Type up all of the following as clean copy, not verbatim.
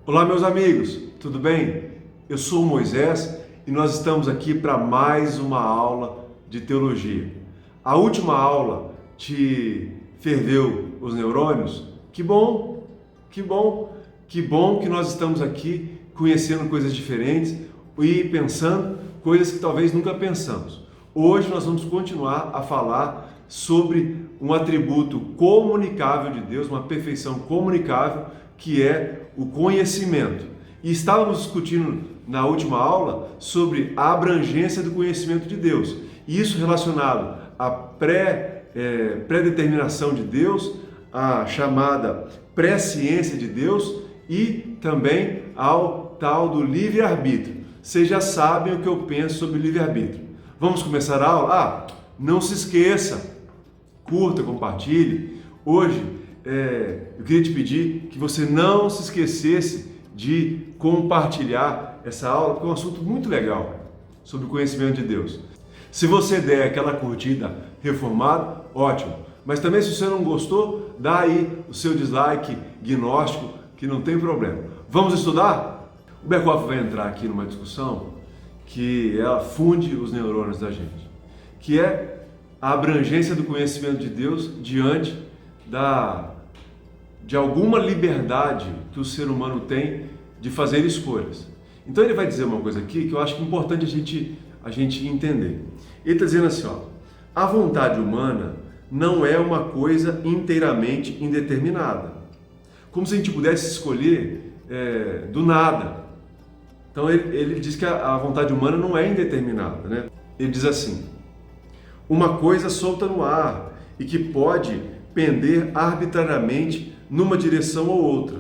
Olá, meus amigos, tudo bem? Eu sou o Moisés e nós estamos aqui para mais uma aula de teologia. A última aula te ferveu os neurônios? Que bom, que bom, que bom que nós estamos aqui conhecendo coisas diferentes e pensando coisas que talvez nunca pensamos. Hoje nós vamos continuar a falar sobre um atributo comunicável de Deus, uma perfeição comunicável, que é o conhecimento. E estávamos discutindo na última aula sobre a abrangência do conhecimento de Deus. E isso relacionado à pré-determinação de Deus, a chamada presciência de Deus e também ao tal do livre-arbítrio. Vocês já sabem o que eu penso sobre livre-arbítrio. Vamos começar a aula? Não se esqueça, curta, compartilhe. Hoje eu queria te pedir que você não se esquecesse de compartilhar essa aula, porque é um assunto muito legal sobre o conhecimento de Deus. Se você der aquela curtida reformada, ótimo. Mas também, se você não gostou, dá aí o seu dislike gnóstico, que não tem problema. Vamos estudar? O Berkoff vai entrar aqui numa discussão que ela funde os neurônios da gente, que é a abrangência do conhecimento de Deus diante de alguma liberdade que o ser humano tem de fazer escolhas. Então ele vai dizer uma coisa aqui que eu acho que é importante a gente entender. Ele está dizendo assim, a vontade humana não é uma coisa inteiramente indeterminada. Como se a gente pudesse escolher do nada. Então ele diz que a vontade humana não é indeterminada, né? Ele diz assim: uma coisa solta no ar e que pode pender arbitrariamente numa direção ou outra.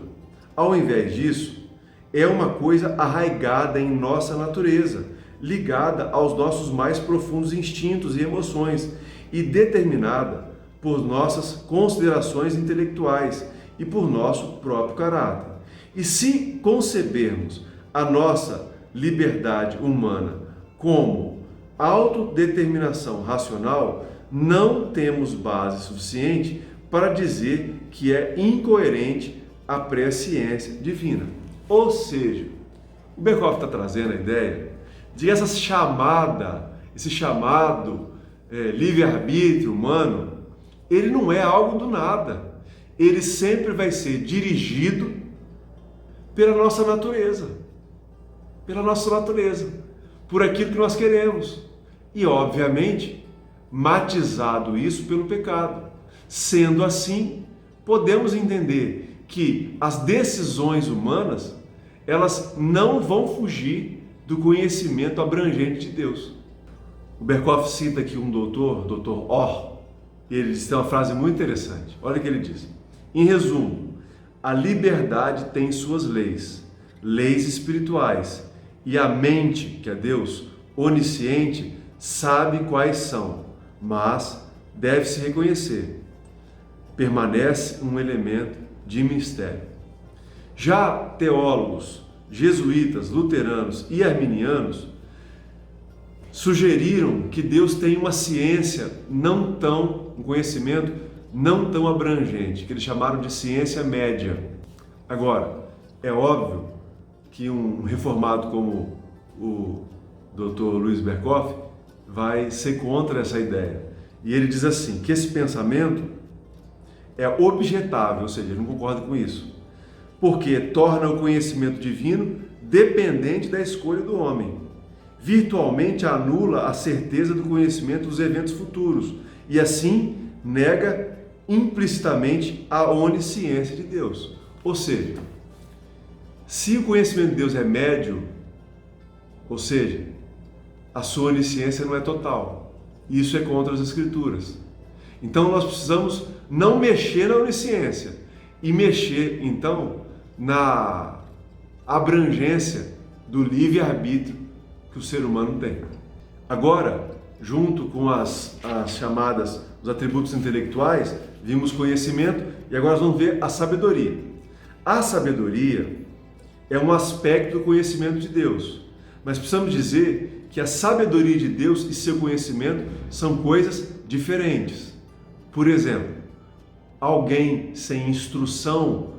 Ao invés disso, é uma coisa arraigada em nossa natureza, ligada aos nossos mais profundos instintos e emoções e determinada por nossas considerações intelectuais e por nosso próprio caráter. E se concebermos a nossa liberdade humana como autodeterminação racional, não temos base suficiente para dizer que é incoerente a presciência divina. Ou seja, o Berkoff está trazendo a ideia de esse chamado livre-arbítrio humano, ele não é algo do nada. Ele sempre vai ser dirigido pela nossa natureza, por aquilo que nós queremos. E, obviamente, matizado isso pelo pecado. Sendo assim, podemos entender que as decisões humanas, elas não vão fugir do conhecimento abrangente de Deus. O Berkoff cita aqui um doutor, Dr. Orr, e ele diz uma frase muito interessante. Olha o que ele diz. Em resumo, a liberdade tem suas leis espirituais, e a mente, que é Deus, onisciente, sabe quais são, mas deve-se reconhecer. Permanece um elemento de mistério. Já teólogos, jesuítas, luteranos e arminianos sugeriram que Deus tem uma ciência um conhecimento não tão abrangente, que eles chamaram de ciência média. Agora, é óbvio que um reformado como o Dr. Luiz Berkoff vai ser contra essa ideia. E ele diz assim, que esse pensamento é objetável, ou seja, ele não concorda com isso, porque torna o conhecimento divino dependente da escolha do homem. Virtualmente anula a certeza do conhecimento dos eventos futuros e assim nega implicitamente a onisciência de Deus. Ou seja, se o conhecimento de Deus é médio, ou seja, a sua onisciência não é total. Isso é contra as Escrituras. Então nós precisamos não mexer na onisciência e mexer, então, na abrangência do livre-arbítrio que o ser humano tem. Agora, junto com os atributos intelectuais, vimos conhecimento e agora nós vamos ver a sabedoria. A sabedoria é um aspecto do conhecimento de Deus, mas precisamos dizer que a sabedoria de Deus e seu conhecimento são coisas diferentes. Por exemplo, alguém sem instrução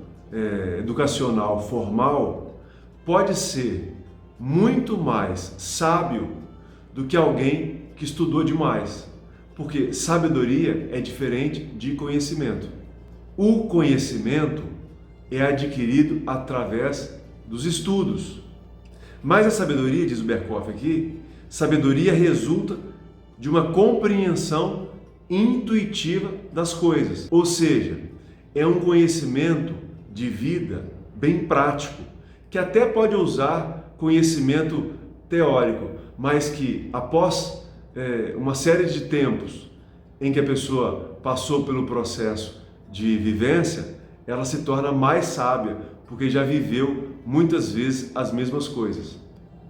educacional formal pode ser muito mais sábio do que alguém que estudou demais, porque sabedoria é diferente de conhecimento. O conhecimento é adquirido através dos estudos, mas a sabedoria, diz o Berkhof aqui, sabedoria resulta de uma compreensão intuitiva das coisas, ou seja, é um conhecimento de vida bem prático, que até pode usar conhecimento teórico, mas que após uma série de tempos em que a pessoa passou pelo processo de vivência, ela se torna mais sábia, porque já viveu muitas vezes as mesmas coisas.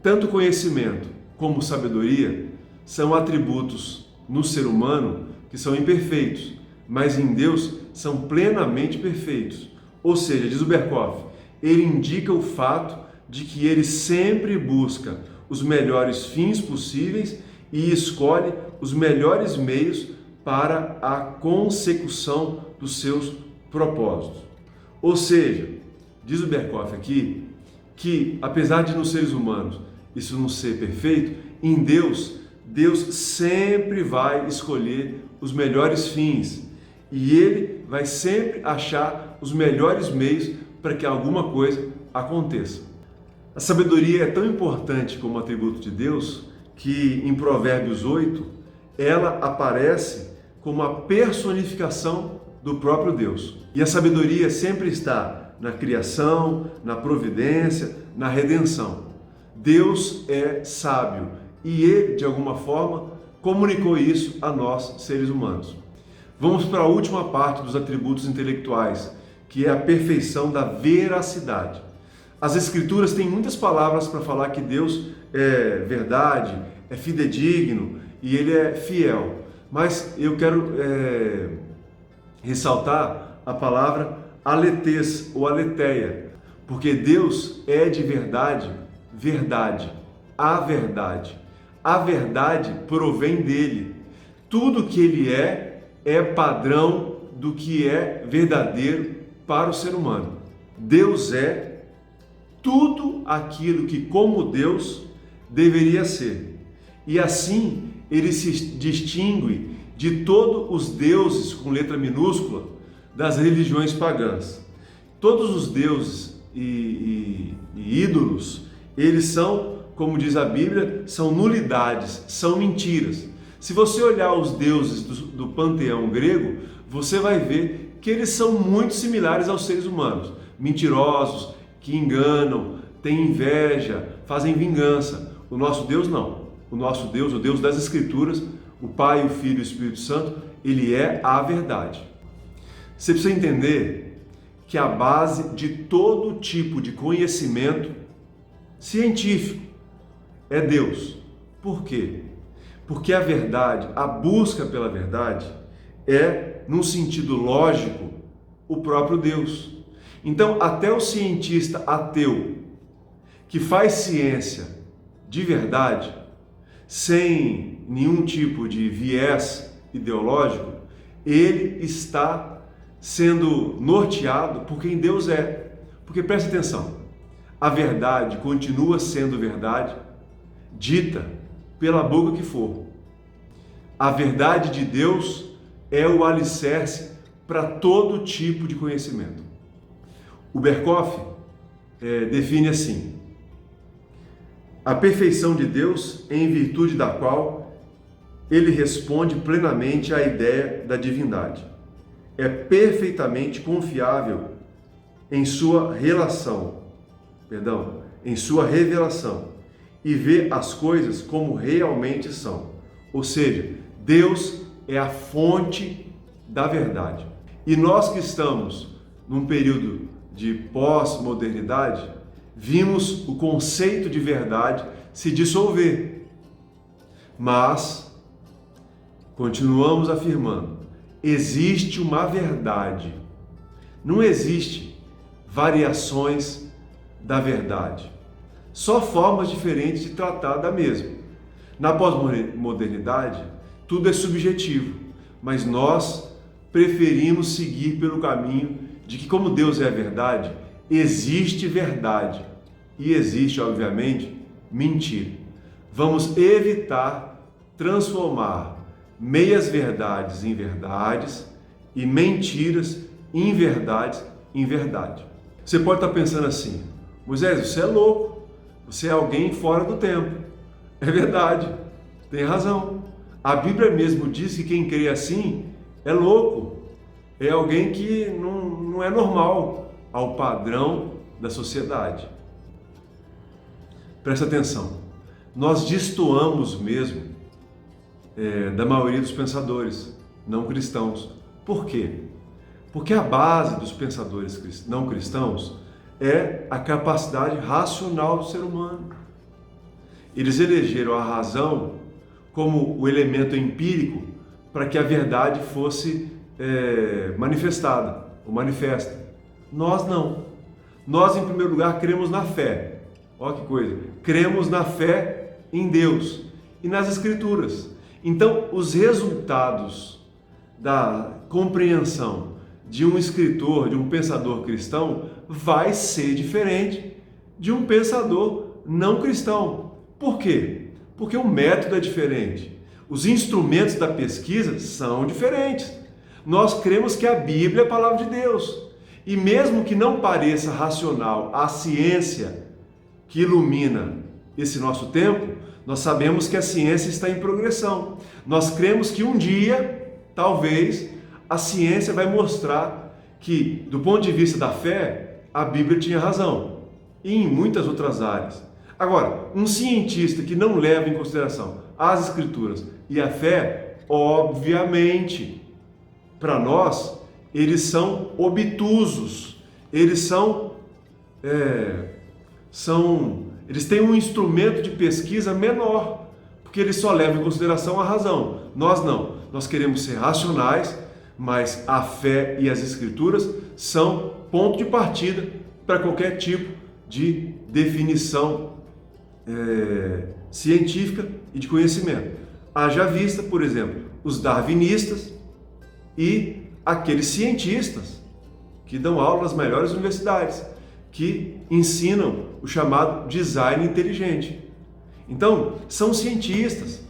Tanto conhecimento como sabedoria são atributos no ser humano que são imperfeitos, mas em Deus são plenamente perfeitos. Ou seja, diz o Berkhof, ele indica o fato de que ele sempre busca os melhores fins possíveis e escolhe os melhores meios para a consecução dos seus propósitos. Ou seja, diz o Berkhof aqui, que apesar de nos seres humanos isso não ser perfeito, em Deus sempre vai escolher os melhores fins e Ele vai sempre achar os melhores meios para que alguma coisa aconteça. A sabedoria é tão importante como atributo de Deus que em Provérbios 8 ela aparece como a personificação do próprio Deus. E a sabedoria sempre está na criação, na providência, na redenção. Deus é sábio e Ele, de alguma forma, comunicou isso a nós, seres humanos. Vamos para a última parte dos atributos intelectuais, que é a perfeição da veracidade. As Escrituras têm muitas palavras para falar que Deus é verdade, é fidedigno e Ele é fiel. Mas eu quero ressaltar a palavra aletes ou aletheia, porque Deus é de verdade, verdade, a verdade. A verdade provém dele. Tudo que ele é padrão do que é verdadeiro para o ser humano. Deus é tudo aquilo que, como Deus, deveria ser. E assim, ele se distingue de todos os deuses, com letra minúscula, das religiões pagãs. Todos os deuses e ídolos, eles são, como diz a Bíblia, são nulidades, são mentiras. Se você olhar os deuses do panteão grego, você vai ver que eles são muito similares aos seres humanos. Mentirosos, que enganam, têm inveja, fazem vingança. O nosso Deus não. O nosso Deus, o Deus das Escrituras, o Pai, o Filho e o Espírito Santo, ele é a verdade. Você precisa entender que a base de todo tipo de conhecimento científico é Deus. Por quê? Porque a verdade, a busca pela verdade, é, num sentido lógico, o próprio Deus. Então, até o cientista ateu que faz ciência de verdade, sem nenhum tipo de viés ideológico, ele está sendo norteado por quem Deus é. Porque preste atenção, a verdade continua sendo verdade, dita pela boca que for. A verdade de Deus é o alicerce para todo tipo de conhecimento. O Berkhof define assim: a perfeição de Deus em virtude da qual ele responde plenamente à ideia da divindade. É perfeitamente confiável em sua em sua revelação e vê as coisas como realmente são. Ou seja, Deus é a fonte da verdade. E nós que estamos num período de pós-modernidade, vimos o conceito de verdade se dissolver. Mas continuamos afirmando, existe uma verdade. Não existe variações da verdade. Só formas diferentes de tratar da mesma. Na pós-modernidade, tudo é subjetivo, mas nós preferimos seguir pelo caminho de que, como Deus é a verdade, existe verdade e existe, obviamente, mentira. Vamos evitar transformar meias verdades em verdades e mentiras em verdades em verdade. Você pode estar pensando assim: Moisés, você é louco, você é alguém fora do tempo. É verdade, tem razão. A Bíblia mesmo diz que quem crê assim é louco, é alguém que não é normal ao padrão da sociedade. Presta atenção, nós destoamos mesmo da maioria dos pensadores não cristãos. Por quê? Porque a base dos pensadores não cristãos é a capacidade racional do ser humano. Eles elegeram a razão como o elemento empírico para que a verdade fosse manifestada ou manifesta. Nós não. Nós, em primeiro lugar, cremos na fé. Olha que coisa. Cremos na fé em Deus e nas Escrituras. Então, os resultados da compreensão de um escritor, de um pensador cristão, vai ser diferente de um pensador não cristão. Por quê? Porque o método é diferente. Os instrumentos da pesquisa são diferentes. Nós cremos que a Bíblia é a palavra de Deus. E mesmo que não pareça racional a ciência que ilumina esse nosso tempo, nós sabemos que a ciência está em progressão. Nós cremos que um dia, talvez, a ciência vai mostrar que, do ponto de vista da fé, a Bíblia tinha razão. E em muitas outras áreas. Agora, um cientista que não leva em consideração as Escrituras e a fé, obviamente, para nós, eles são obtusos, eles eles têm um instrumento de pesquisa menor, porque eles só levam em consideração a razão. Nós não, nós queremos ser racionais, mas a fé e as Escrituras são ponto de partida para qualquer tipo de definição científica e de conhecimento. Haja vista, por exemplo, os darwinistas e aqueles cientistas que dão aula nas melhores universidades, que ensinam o chamado design inteligente. Então, são cientistas,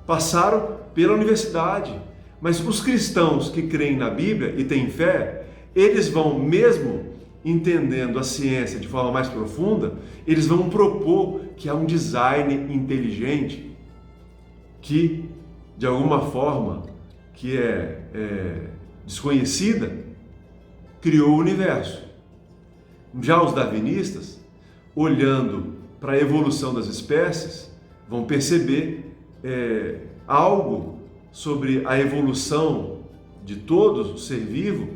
passaram pela universidade, mas os cristãos que creem na Bíblia e têm fé, eles vão, mesmo entendendo a ciência de forma mais profunda, eles vão propor que há um design inteligente que, de alguma forma, que é desconhecida, criou o universo. Já os darwinistas, olhando para a evolução das espécies, vão perceber algo sobre a evolução de todo ser vivo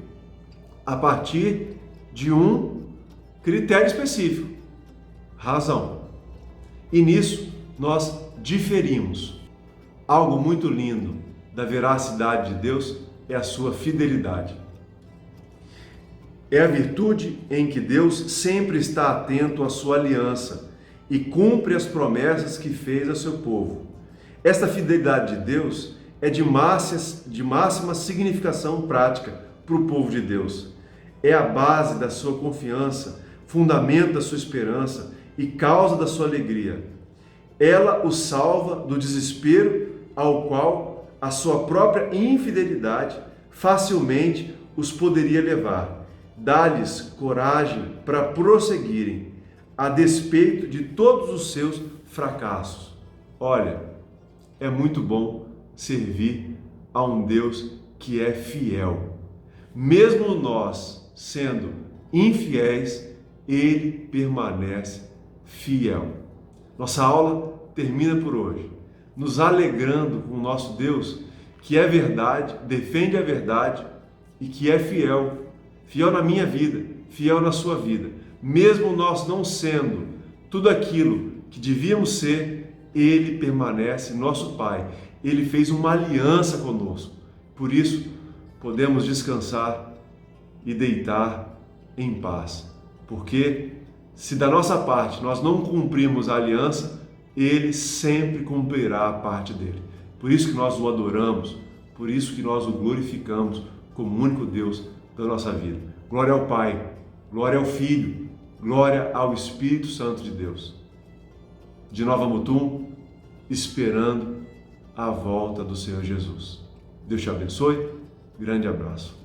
a partir de um critério específico, razão. E nisso nós diferimos. Algo muito lindo da veracidade de Deus é a sua fidelidade. É a virtude em que Deus sempre está atento à sua aliança e cumpre as promessas que fez a seu povo. Esta fidelidade de Deus é de máxima significação prática para o povo de Deus. É a base da sua confiança, fundamento da sua esperança e causa da sua alegria. Ela o salva do desespero ao qual a sua própria infidelidade facilmente os poderia levar. Dá-lhes coragem para prosseguirem, a despeito de todos os seus fracassos. Olha, é muito bom servir a um Deus que é fiel. Mesmo nós sendo infiéis, Ele permanece fiel. Nossa aula termina por hoje, nos alegrando com o nosso Deus, que é verdade, defende a verdade e que é fiel. Fiel na minha vida, fiel na sua vida. Mesmo nós não sendo tudo aquilo que devíamos ser, Ele permanece nosso Pai. Ele fez uma aliança conosco. Por isso, podemos descansar e deitar em paz. Porque se da nossa parte nós não cumprimos a aliança, Ele sempre cumprirá a parte dele. Por isso que nós o adoramos, por isso que nós o glorificamos como o único Deus da nossa vida. Glória ao Pai, glória ao Filho, glória ao Espírito Santo de Deus. De Nova Mutum, esperando a volta do Senhor Jesus. Deus te abençoe. Grande abraço.